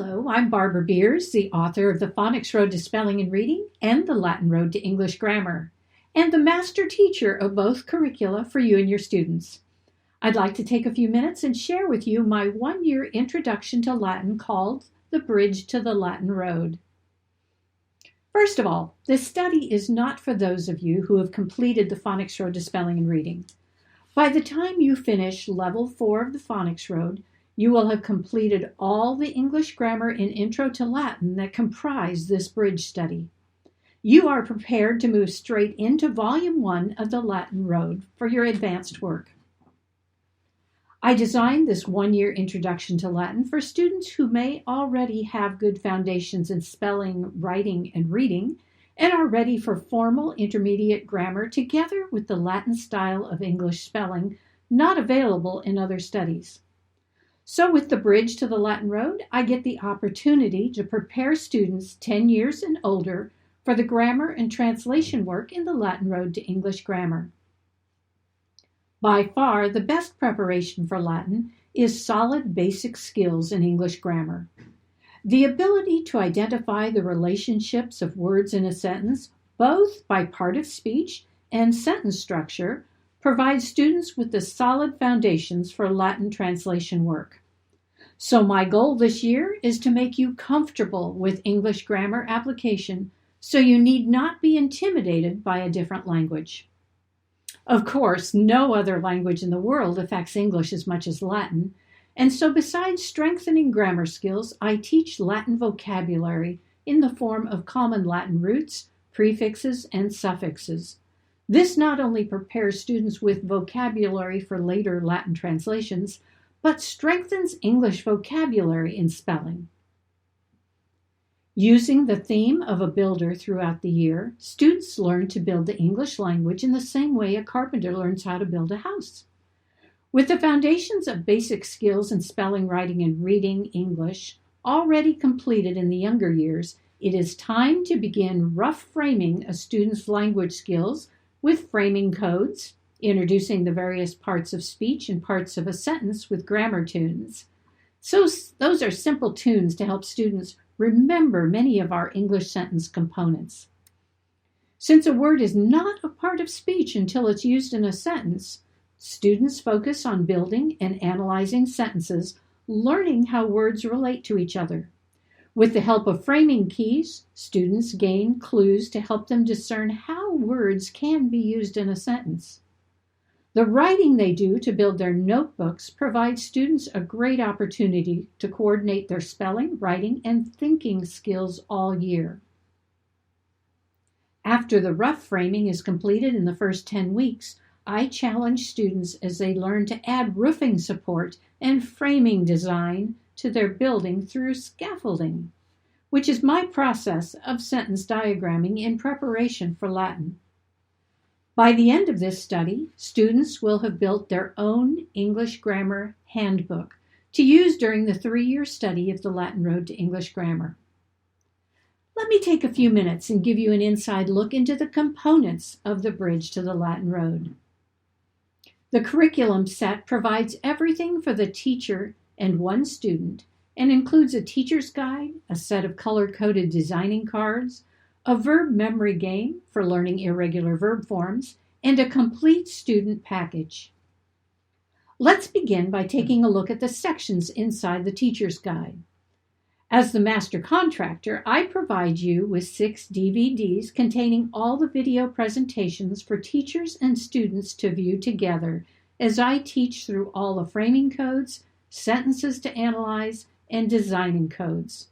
Hello, I'm Barbara Beers, the author of The Phonics Road to Spelling and Reading and The Latin Road to English Grammar, and the master teacher of both curricula for you and your students. I'd like to take a few minutes and share with you my one-year introduction to Latin called The Bridge to the Latin Road. First of all, this study is not for those of you who have completed the Phonics Road to Spelling and Reading. By the time you finish Level 4 of the Phonics Road, you will have completed all the English grammar and intro to Latin that comprise this bridge study. You are prepared to move straight into Volume 1 of the Latin Road for your advanced work. I designed this one-year introduction to Latin for students who may already have good foundations in spelling, writing, and reading, and are ready for formal intermediate grammar together with the Latin style of English spelling not available in other studies. So with the Bridge to the Latin Road, I get the opportunity to prepare students 10 years and older for the grammar and translation work in the Latin Road to English Grammar. By far, the best preparation for Latin is solid basic skills in English grammar. The ability to identify the relationships of words in a sentence, both by part of speech and sentence structure, provides students with the solid foundations for Latin translation work. So my goal this year is to make you comfortable with English grammar application so you need not be intimidated by a different language. Of course, no other language in the world affects English as much as Latin, and so besides strengthening grammar skills, I teach Latin vocabulary in the form of common Latin roots, prefixes, and suffixes. This not only prepares students with vocabulary for later Latin translations, but strengthens English vocabulary in spelling. Using the theme of a builder throughout the year, students learn to build the English language in the same way a carpenter learns how to build a house. With the foundations of basic skills in spelling, writing, and reading English already completed in the younger years, it is time to begin rough framing a student's language skills with framing codes, introducing the various parts of speech and parts of a sentence with grammar tunes. So those are simple tunes to help students remember many of our English sentence components. Since a word is not a part of speech until it's used in a sentence, students focus on building and analyzing sentences, learning how words relate to each other. With the help of framing keys, students gain clues to help them discern how words can be used in a sentence. The writing they do to build their notebooks provides students a great opportunity to coordinate their spelling, writing, and thinking skills all year. After the rough framing is completed in the first 10 weeks, I challenge students as they learn to add roofing support and framing design to their building through scaffolding, which is my process of sentence diagramming in preparation for Latin. By the end of this study, students will have built their own English grammar handbook to use during the 3-year study of the Latin Road to English Grammar. Let me take a few minutes and give you an inside look into the components of the Bridge to the Latin Road. The curriculum set provides everything for the teacher and one student and includes a teacher's guide, a set of color-coded designing cards, a verb memory game for learning irregular verb forms, and a complete student package. Let's begin by taking a look at the sections inside the teacher's guide. As the master contractor, I provide you with 6 DVDs containing all the video presentations for teachers and students to view together as I teach through all the framing codes, sentences to analyze, and designing codes.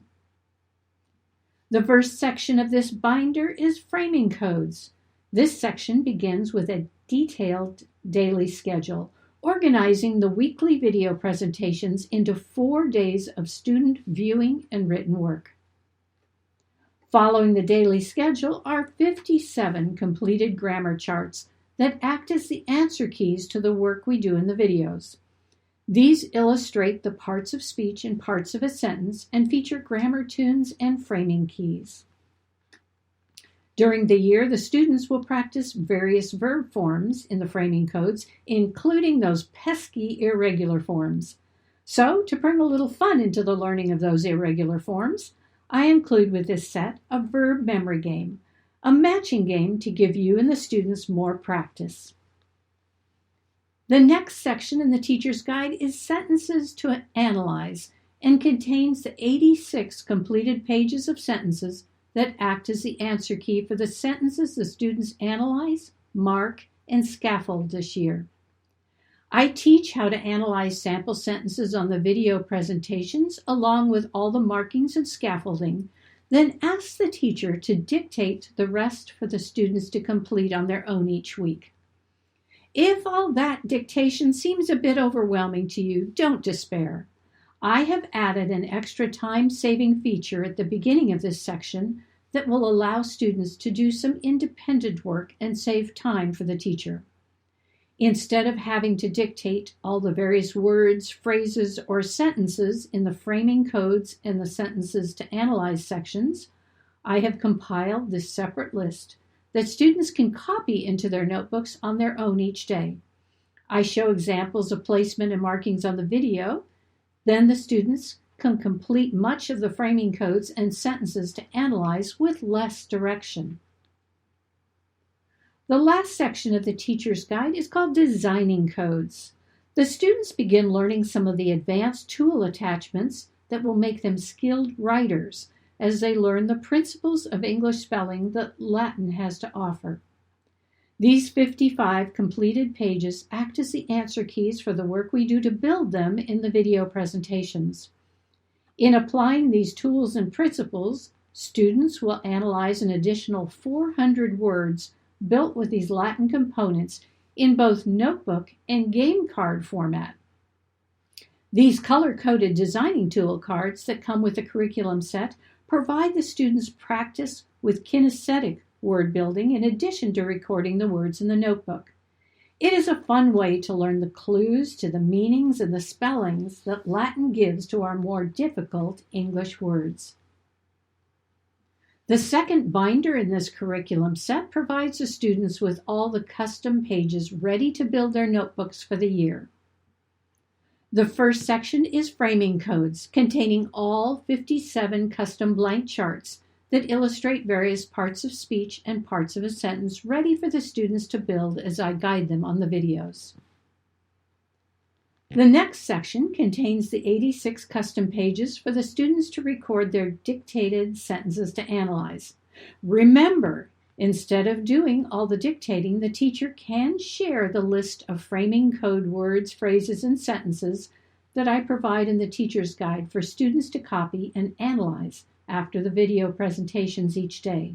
The first section of this binder is framing codes. This section begins with a detailed daily schedule, organizing the weekly video presentations into 4 days of student viewing and written work. Following the daily schedule are 57 completed grammar charts that act as the answer keys to the work we do in the videos. These illustrate the parts of speech and parts of a sentence and feature grammar tunes and framing keys. During the year, the students will practice various verb forms in the framing codes, including those pesky irregular forms. So, to bring a little fun into the learning of those irregular forms, I include with this set a verb memory game, a matching game to give you and the students more practice. The next section in the teacher's guide is sentences to analyze and contains the 86 completed pages of sentences that act as the answer key for the sentences the students analyze, mark, and scaffold this year. I teach how to analyze sample sentences on the video presentations along with all the markings and scaffolding, then ask the teacher to dictate the rest for the students to complete on their own each week. If all that dictation seems a bit overwhelming to you, don't despair. I have added an extra time-saving feature at the beginning of this section that will allow students to do some independent work and save time for the teacher. Instead of having to dictate all the various words, phrases, or sentences in the framing codes and the sentences to analyze sections, I have compiled this separate list that students can copy into their notebooks on their own each day. I show examples of placement and markings on the video. Then the students can complete much of the framing codes and sentences to analyze with less direction. The last section of the teacher's guide is called Designing Codes. The students begin learning some of the advanced tool attachments that will make them skilled writers as they learn the principles of English spelling that Latin has to offer. These 55 completed pages act as the answer keys for the work we do to build them in the video presentations. In applying these tools and principles, students will analyze an additional 400 words built with these Latin components in both notebook and game card format. These color-coded designing tool cards that come with the curriculum set provide the students practice with kinesthetic word building in addition to recording the words in the notebook. It is a fun way to learn the clues to the meanings and the spellings that Latin gives to our more difficult English words. The second binder in this curriculum set provides the students with all the custom pages ready to build their notebooks for the year. The first section is framing codes, containing all 57 custom blank charts that illustrate various parts of speech and parts of a sentence ready for the students to build as I guide them on the videos. The next section contains the 86 custom pages for the students to record their dictated sentences to analyze. Remember, instead of doing all the dictating, the teacher can share the list of framing code words, phrases, and sentences that I provide in the teacher's guide for students to copy and analyze after the video presentations each day.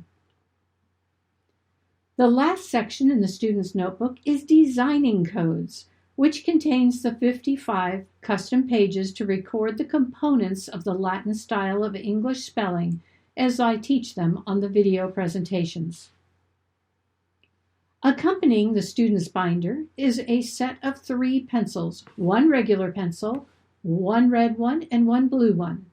The last section in the student's notebook is Designing Codes, which contains the 55 custom pages to record the components of the Latin style of English spelling as I teach them on the video presentations. Accompanying the student's binder is a set of 3 pencils, 1 regular pencil, 1 red one, and 1 blue one.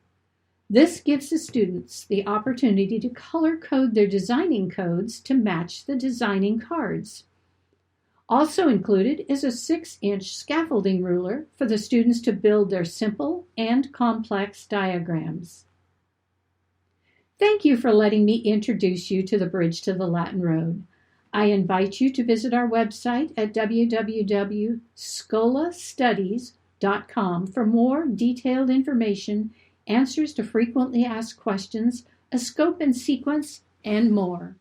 This gives the students the opportunity to color code their designing codes to match the designing cards. Also included is a 6-inch scaffolding ruler for the students to build their simple and complex diagrams. Thank you for letting me introduce you to the Bridge to the Latin Road. I invite you to visit our website at www.scolastudies.com for more detailed information, answers to frequently asked questions, a scope and sequence, and more.